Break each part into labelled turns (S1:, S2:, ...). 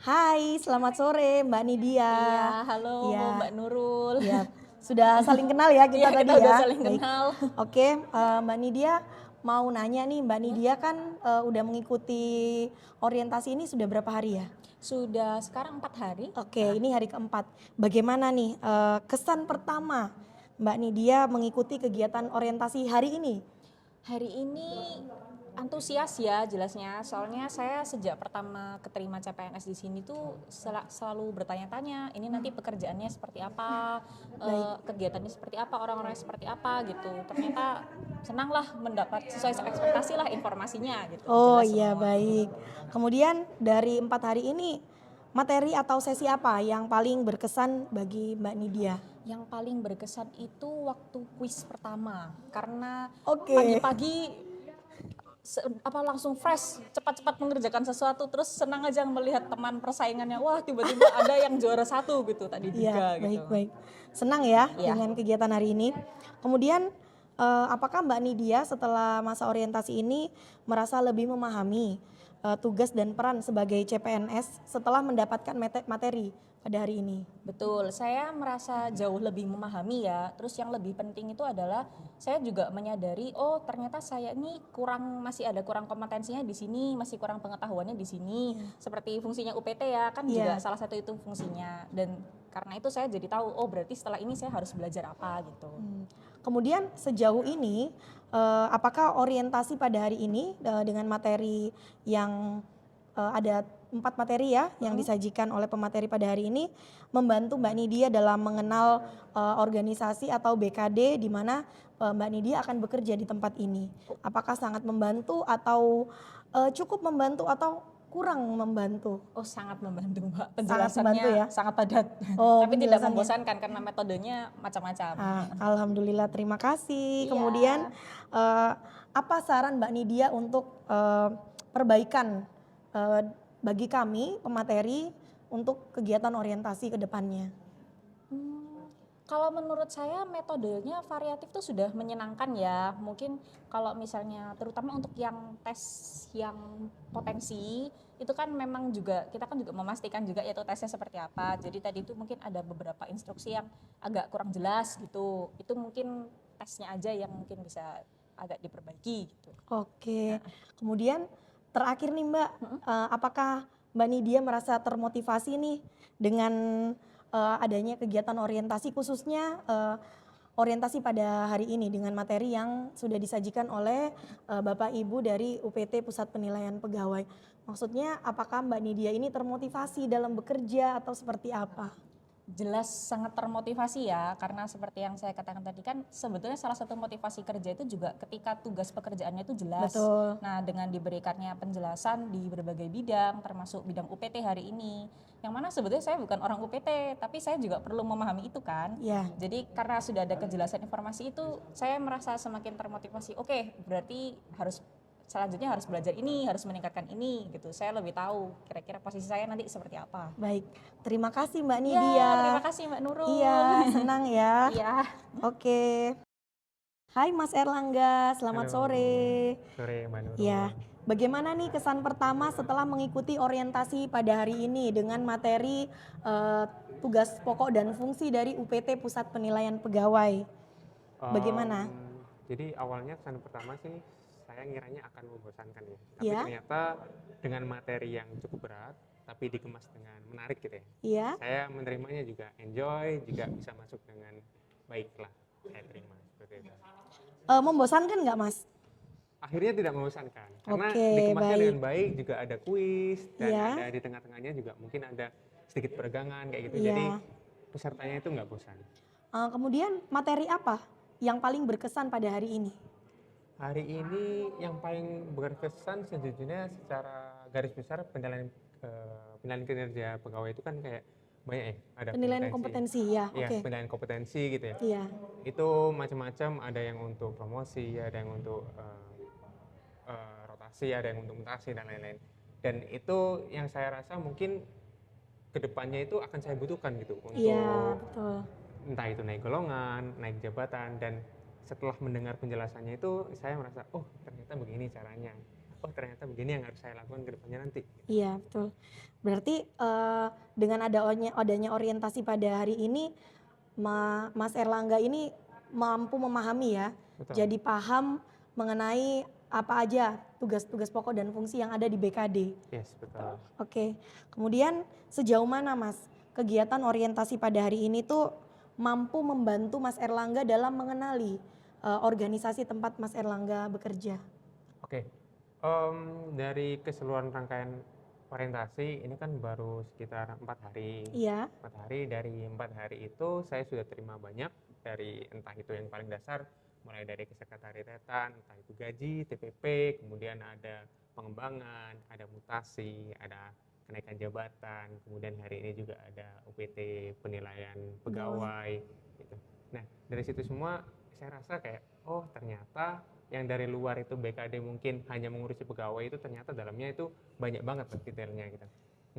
S1: Hai, selamat sore Mbak Nidia.
S2: Iya, halo
S1: Iya,
S2: Mbak Nurul.
S1: iya. Sudah saling kenal ya kita
S2: Iya, kita
S1: tadi
S2: udah
S1: ya.
S2: saling
S1: Baik.
S2: kenal.
S1: Oke, Mbak Nidia mau nanya nih, Mbak
S2: Hmm?
S1: Nidia kan udah mengikuti orientasi ini sudah berapa hari ya?
S2: Sudah sekarang 4 hari.
S1: Oke, ini hari keempat. Bagaimana nih kesan pertama Mbak Nidia mengikuti kegiatan orientasi hari ini?
S2: Hari ini antusias ya jelasnya. Soalnya saya sejak pertama keterima CPNS di sini tuh selalu bertanya-tanya, ini nanti pekerjaannya seperti apa,
S1: Baik.
S2: kegiatannya seperti apa, orang-orangnya seperti apa gitu. Ternyata senang lah mendapat sesuai ekspektasi lah informasinya gitu.
S1: Oh
S2: Jelas
S1: iya,
S2: semua.
S1: baik. Kemudian dari 4 hari ini, materi atau sesi apa yang paling berkesan bagi Mbak Nidia?
S2: Yang paling berkesan itu waktu kuis pertama karena
S1: Oke.
S2: pagi-pagi langsung fresh, cepat-cepat mengerjakan sesuatu, terus senang aja melihat teman persaingannya, wah tiba-tiba ada yang juara 1 gitu tadi
S1: Iya,
S2: 3 gitu.
S1: baik-baik. Senang ya
S2: Iya.
S1: dengan kegiatan hari ini. Kemudian, apakah Mbak Nidia setelah masa orientasi ini merasa lebih memahami tugas dan peran sebagai CPNS setelah mendapatkan materi pada hari ini?
S2: Betul, saya merasa jauh lebih memahami ya. Terus yang lebih penting itu adalah saya juga menyadari, oh ternyata saya ini masih ada kurang kompetensinya di sini, masih kurang pengetahuannya di sini. Seperti fungsinya UPT ya, kan juga
S1: Iya.
S2: salah satu itu fungsinya. Dan karena itu saya jadi tahu, oh berarti setelah ini saya harus belajar apa gitu.
S1: Kemudian sejauh ini, apakah orientasi pada hari ini dengan materi yang ada 4 materi ya yang disajikan oleh pemateri pada hari ini membantu Mbak Nidia dalam mengenal organisasi atau BKD di mana Mbak Nidia akan bekerja di tempat ini? Apakah sangat membantu atau cukup membantu atau kurang membantu?
S2: Oh sangat membantu Mbak,
S1: Sangat membantu ya?
S2: penjelasannya sangat padat.
S1: Oh,
S2: Tapi tidak
S1: penjelasannya.
S2: membosankan karena metodenya macam-macam.
S1: Alhamdulillah, terima kasih.
S2: Iya.
S1: Kemudian apa saran Mbak Nidia untuk perbaikan bagi kami pemateri untuk kegiatan orientasi ke depannya?
S2: Kalau menurut saya metodenya variatif tuh sudah menyenangkan ya. Mungkin kalau misalnya terutama untuk yang tes yang potensi itu kan memang juga kita kan juga memastikan juga ya itu tesnya seperti apa. Jadi tadi itu mungkin ada beberapa instruksi yang agak kurang jelas gitu. Itu mungkin tesnya aja yang mungkin bisa agak diperbaiki gitu.
S1: Oke, kemudian terakhir nih Mbak, apakah Mbak Nidia merasa termotivasi nih dengan adanya kegiatan orientasi khususnya orientasi pada hari ini dengan materi yang sudah disajikan oleh Bapak Ibu dari UPT Pusat Penilaian Pegawai. Maksudnya apakah Mbak Nidia ini termotivasi dalam bekerja atau seperti apa?
S2: Jelas sangat termotivasi ya, karena seperti yang saya katakan tadi kan sebetulnya salah satu motivasi kerja itu juga ketika tugas pekerjaannya itu jelas.
S1: Betul.
S2: Nah dengan diberikannya penjelasan di berbagai bidang termasuk bidang UPT hari ini, yang mana sebetulnya saya bukan orang UPT tapi saya juga perlu memahami itu kan.
S1: Ya.
S2: Jadi karena sudah ada kejelasan informasi itu saya merasa semakin termotivasi, oke berarti selanjutnya harus belajar ini, harus meningkatkan ini gitu. Saya lebih tahu kira-kira posisi saya nanti seperti apa.
S1: Baik, terima kasih Mbak
S2: Ya,
S1: Nidia.
S2: terima kasih Mbak Nurul.
S1: Iya, senang ya.
S2: Iya.
S1: Oke. Hai Mas Erlangga, selamat
S3: Halo,
S1: sore.
S3: sore Mbak Nurul.
S1: Ya, bagaimana nih kesan pertama setelah mengikuti orientasi pada hari ini dengan materi tugas pokok dan fungsi dari UPT Pusat Penilaian Pegawai? Bagaimana?
S3: Jadi awalnya kesan pertama sih saya ngiranya akan membosankan ya. Tapi
S1: Ya.
S3: ternyata dengan materi yang cukup berat tapi dikemas dengan menarik gitu ya.
S1: Iya.
S3: Saya menerimanya juga enjoy, juga bisa masuk dengan baik lah. Saya terima seperti itu.
S1: Membosankan nggak Mas?
S3: Akhirnya tidak membosankan karena
S1: Oke,
S3: dikemasnya
S1: baik.
S3: dengan baik, juga ada kuis dan
S1: Iya.
S3: ada di tengah-tengahnya juga mungkin ada sedikit peregangan kayak gitu.
S1: Iya.
S3: Jadi pesertanya itu nggak bosan.
S1: Kemudian materi apa yang paling berkesan pada hari ini?
S3: Hari ini yang paling berkesan sejujurnya secara garis besar penilaian kinerja pegawai itu kan kayak banyak ya, ada
S1: Penilaian kompetensi ya,
S3: Iya,
S1: oke.
S3: penilaian kompetensi gitu ya.
S1: Iya.
S3: Itu macam-macam, ada yang untuk promosi, ada yang untuk rotasi, ada yang untuk mutasi dan lain-lain. Dan itu yang saya rasa mungkin kedepannya itu akan saya butuhkan gitu untuk
S1: Iya, betul.
S3: entah itu naik golongan, naik jabatan, dan setelah mendengar penjelasannya itu saya merasa oh ternyata begini caranya. oh ternyata begini yang harus saya lakukan ke depannya nanti.
S1: Iya, betul. Berarti dengan adanya orientasi pada hari ini, Mas Erlangga ini mampu memahami ya,
S3: Betul.
S1: jadi paham mengenai apa aja tugas-tugas pokok dan fungsi yang ada di BKD.
S3: Yes, betul.
S1: Oke, kemudian sejauh mana Mas kegiatan orientasi pada hari ini tuh mampu membantu Mas Erlangga dalam mengenali organisasi tempat Mas Erlangga bekerja?
S3: Oke, dari keseluruhan rangkaian orientasi ini kan baru sekitar 4 hari.
S1: Iya,
S3: 4 hari, dari 4 hari itu saya sudah terima banyak dari entah itu yang paling dasar, mulai dari kesekretariatan, entah itu gaji, TPP, kemudian ada pengembangan, ada mutasi, ada kenaikan jabatan, kemudian hari ini juga ada UPT penilaian pegawai gitu. Nah, dari situ semua saya rasa kayak oh ternyata yang dari luar itu BKD mungkin hanya mengurusi pegawai itu ternyata dalamnya itu banyak banget detailnya gitu.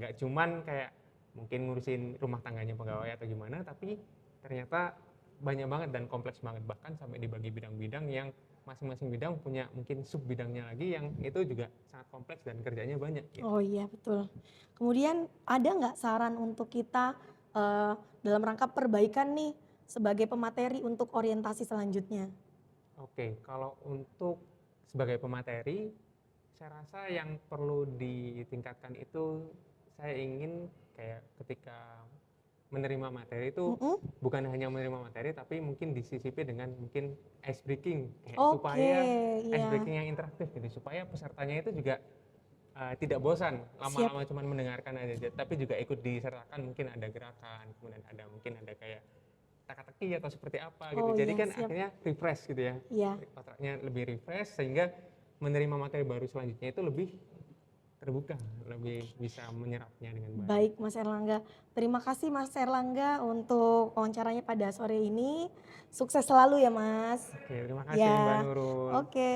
S3: Nggak cuman kayak mungkin ngurusin rumah tangganya pegawai atau gimana, tapi ternyata banyak banget dan kompleks banget, bahkan sampai dibagi bidang-bidang yang masing-masing bidang punya mungkin sub bidangnya lagi yang itu juga sangat kompleks dan kerjanya banyak gitu.
S1: oh iya betul. Kemudian ada nggak saran untuk kita dalam rangka perbaikan nih sebagai pemateri untuk orientasi selanjutnya?
S3: Oke, kalau untuk sebagai pemateri, saya rasa yang perlu ditingkatkan itu saya ingin kayak ketika menerima materi itu
S1: Mm-mm.
S3: bukan hanya menerima materi tapi mungkin disisipi dengan mungkin ice breaking kayak
S1: Oke,
S3: supaya ice
S1: iya,
S3: breaking yang interaktif gitu supaya pesertanya itu juga tidak bosan
S1: siap.
S3: lama-lama cuma mendengarkan aja tapi juga ikut disertakan, mungkin ada gerakan, kemudian ada mungkin ada kayak teka-teki atau seperti apa gitu.
S1: Oh
S3: Jadi
S1: iya,
S3: kan
S1: siap.
S3: akhirnya refresh gitu ya.
S1: Iya,
S3: Otaknya lebih refresh sehingga menerima materi baru selanjutnya itu lebih terbuka, lebih bisa menyerapnya dengan baik.
S1: baik Mas Erlangga. Terima kasih Mas Erlangga untuk wawancaranya pada sore ini. Sukses selalu ya Mas.
S3: Oke, terima kasih Mbak
S1: Ya,
S3: Nurul.
S1: oke.